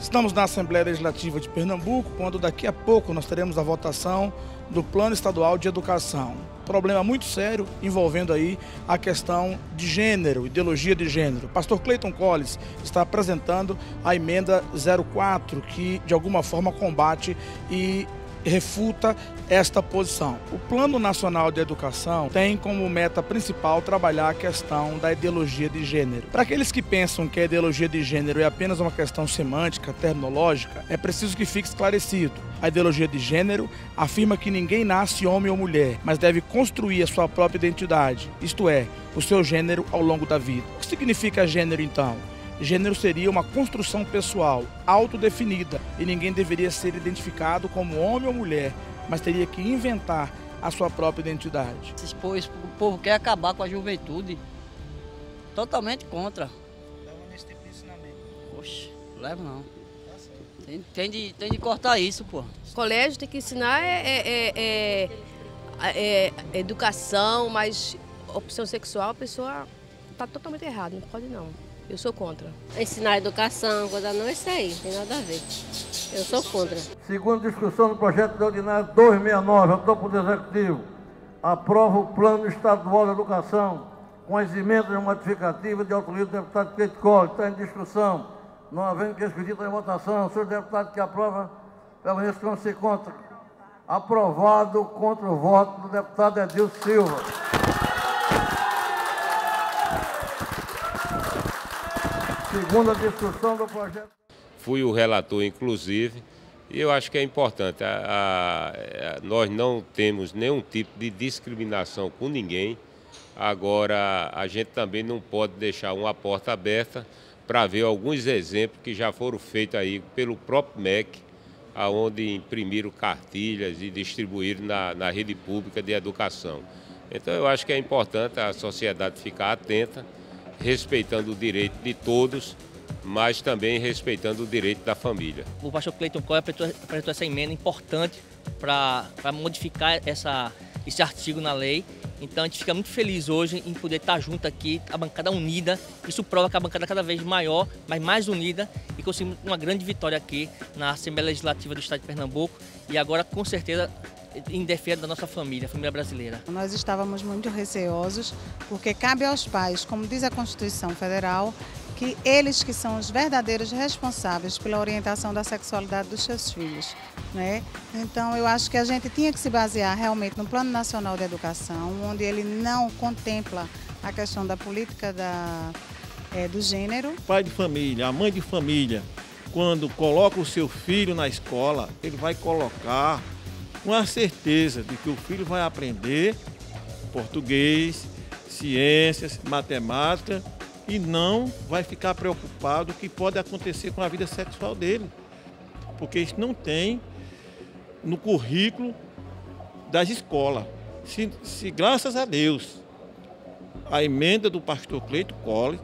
Estamos na Assembleia Legislativa de Pernambuco, quando daqui a pouco nós teremos a votação do Plano Estadual de Educação. Problema muito sério envolvendo aí a questão de gênero, ideologia de gênero. Pastor Cleiton Colles está apresentando a emenda 04, que de alguma forma combate e refuta esta posição. O Plano Nacional de Educação tem como meta principal trabalhar a questão da ideologia de gênero. Para aqueles que pensam que a ideologia de gênero é apenas uma questão semântica, terminológica, é preciso que fique esclarecido. A ideologia de gênero afirma que ninguém nasce homem ou mulher, mas deve construir a sua própria identidade, isto é, o seu gênero ao longo da vida. O que significa gênero, então? Gênero seria uma construção pessoal, autodefinida, e ninguém deveria ser identificado como homem ou mulher, mas teria que inventar a sua própria identidade. O povo quer acabar com a juventude, totalmente contra. Leva nesse tipo de ensinamento. Oxe, levo não. Tem de cortar isso, pô. O colégio tem que ensinar educação, mas opção sexual a pessoa está totalmente errada, não pode não. Eu sou contra. Ensinar educação, coisa não, isso aí, tem nada a ver. Eu sou contra. Segundo discussão do projeto de ordinário 269, ao Poder Executivo, aprova o Plano Estadual de Educação com as emendas modificativas de autoria do deputado Cleiton Colles. Está em discussão. Não havendo que discutir, está em votação. O senhor deputado que aprova, permaneça como se contra. Aprovado contra o voto do deputado Edilson Silva. Segunda discussão do projeto. Fui o relator, inclusive, e eu acho que é importante. Nós não temos nenhum tipo de discriminação com ninguém. Agora, a gente também não pode deixar uma porta aberta para ver alguns exemplos que já foram feitos aí pelo próprio MEC, onde imprimiram cartilhas e distribuíram na rede pública de educação. Então, eu acho que é importante a sociedade ficar atenta, respeitando o direito de todos, mas também respeitando o direito da família. O pastor Cleiton Colles apresentou essa emenda importante para modificar esse artigo na lei. Então a gente fica muito feliz hoje em poder estar junto aqui, a bancada unida. Isso prova que a bancada é cada vez maior, mas mais unida, e conseguimos uma grande vitória aqui na Assembleia Legislativa do Estado de Pernambuco e agora com certeza em defesa da nossa família, a família brasileira. Nós estávamos muito receosos, porque cabe aos pais, como diz a Constituição Federal, que eles que são os verdadeiros responsáveis pela orientação da sexualidade dos seus filhos, né? Então eu acho que a gente tinha que se basear realmente no Plano Nacional de Educação, onde ele não contempla a questão da política do gênero. O pai de família, a mãe de família, quando coloca o seu filho na escola, ele vai colocar com a certeza de que o filho vai aprender português, ciências, matemática e não vai ficar preocupado com o que pode acontecer com a vida sexual dele, porque isso não tem no currículo das escolas. Se graças a Deus, a emenda do pastor Cleiton Colles,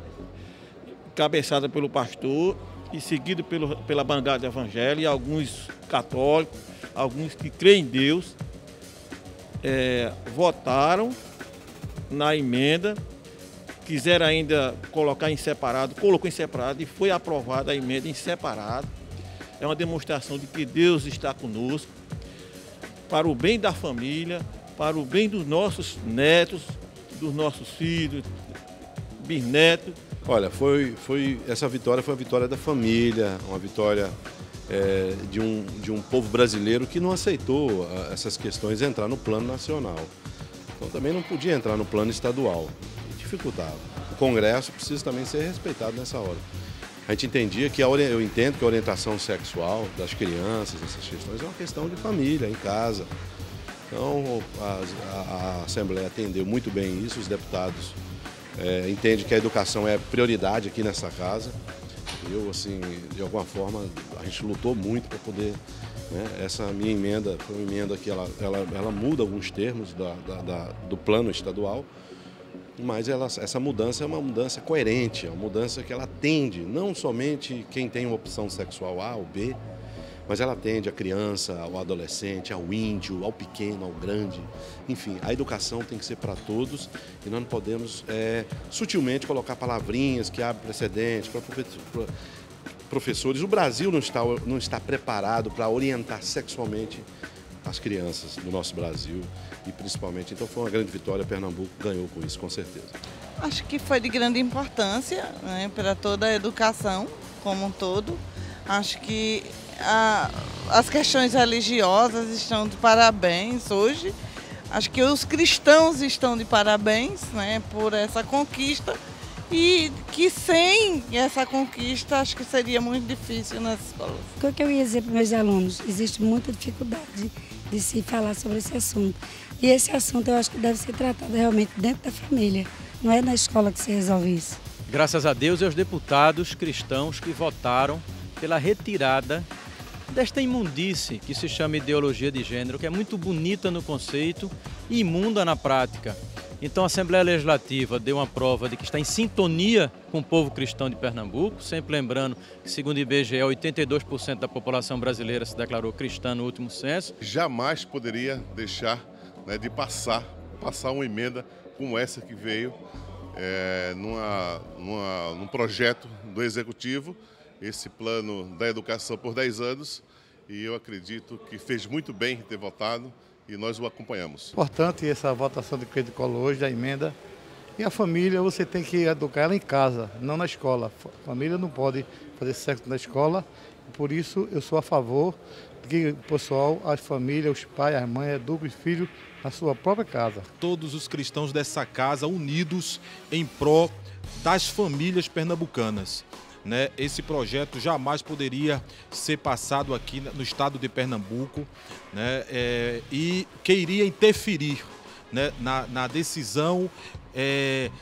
cabeçada pelo pastor e seguida pela bancada evangélica e alguns católicos, alguns que creem em Deus, votaram na emenda, quiseram ainda colocar em separado, colocou em separado e foi aprovada a emenda em separado. É uma demonstração de que Deus está conosco, para o bem da família, para o bem dos nossos netos, dos nossos filhos, bisnetos. Olha, essa vitória foi a vitória da família, uma vitória de um povo brasileiro que não aceitou essas questões entrar no plano nacional. Então também não podia entrar no plano estadual, dificultava. O Congresso precisa também ser respeitado nessa hora. A gente entendia que eu entendo que a orientação sexual das crianças, essas questões, é uma questão de família, em casa. Então a Assembleia atendeu muito bem isso, os deputados entendem que a educação é prioridade aqui nessa casa. Eu, assim, de alguma forma, a gente lutou muito para poder, né, essa minha emenda, foi uma emenda que ela muda alguns termos do plano estadual, mas essa mudança é uma mudança coerente, é uma mudança que ela atende não somente quem tem uma opção sexual A ou B, mas ela atende a criança, ao adolescente, ao índio, ao pequeno, ao grande. Enfim, a educação tem que ser para todos e nós não podemos sutilmente colocar palavrinhas que abrem precedente, professores, o Brasil não está preparado para orientar sexualmente as crianças do nosso Brasil e principalmente, então foi uma grande vitória, Pernambuco ganhou com isso, com certeza. Acho que foi de grande importância, né, para toda a educação como um todo. Acho que as questões religiosas estão de parabéns hoje. Acho que os cristãos estão de parabéns, né, por essa conquista e que sem essa conquista acho que seria muito difícil nas escolas. O que eu ia dizer para meus alunos? Existe muita dificuldade de se falar sobre esse assunto. E esse assunto eu acho que deve ser tratado realmente dentro da família, não é na escola que se resolve isso. Graças a Deus e aos deputados cristãos que votaram pela retirada desta imundice que se chama ideologia de gênero, que é muito bonita no conceito e imunda na prática. Então a Assembleia Legislativa deu uma prova de que está em sintonia com o povo cristão de Pernambuco, sempre lembrando que, segundo o IBGE, 82% da população brasileira se declarou cristã no último censo. Jamais poderia deixar, né, de passar uma emenda como essa que veio num projeto do Executivo, esse plano da educação por 10 anos, e eu acredito que fez muito bem ter votado e nós o acompanhamos. Importante essa votação de crédito colo hoje, da emenda. E a família, você tem que educar ela em casa, não na escola. A família não pode fazer sexo na escola, por isso eu sou a favor de que o pessoal, as famílias, os pais, as mães, eduquem os filhos na sua própria casa. Todos os cristãos dessa casa unidos em pró das famílias pernambucanas. Né? Esse projeto jamais poderia ser passado aqui no estado de Pernambuco, né? E que iria interferir, né, na decisão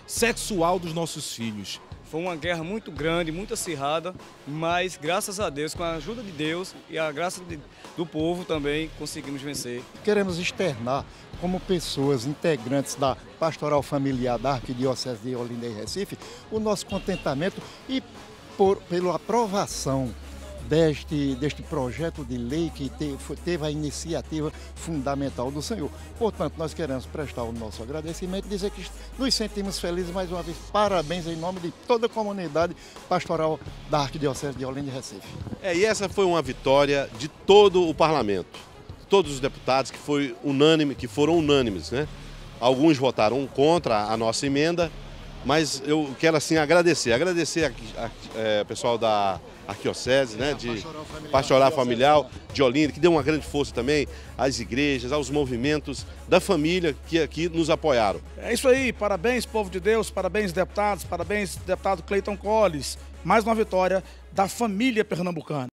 sexual dos nossos filhos. Foi uma guerra muito grande, muito acirrada, mas graças a Deus, com a ajuda de Deus e a graça do povo também, conseguimos vencer. Queremos externar como pessoas integrantes da Pastoral Familiar da Arquidiocese de Olinda e Recife o nosso contentamento e pela aprovação deste projeto de lei que teve a iniciativa fundamental do Senhor. Portanto, nós queremos prestar o nosso agradecimento e dizer que nos sentimos felizes mais uma vez. Parabéns em nome de toda a comunidade pastoral da Arquidiocese de Olinda e Recife. E essa foi uma vitória de todo o parlamento, todos os deputados que foram unânimes, né? Alguns votaram contra a nossa emenda, mas eu quero assim agradecer ao pessoal da Arquidiocese, né, de Pastoral Familiar de Olinda, que deu uma grande força também às igrejas, aos movimentos da família que aqui nos apoiaram. É isso aí, parabéns povo de Deus, parabéns deputados, parabéns deputado Cleiton Colles, mais uma vitória da família pernambucana.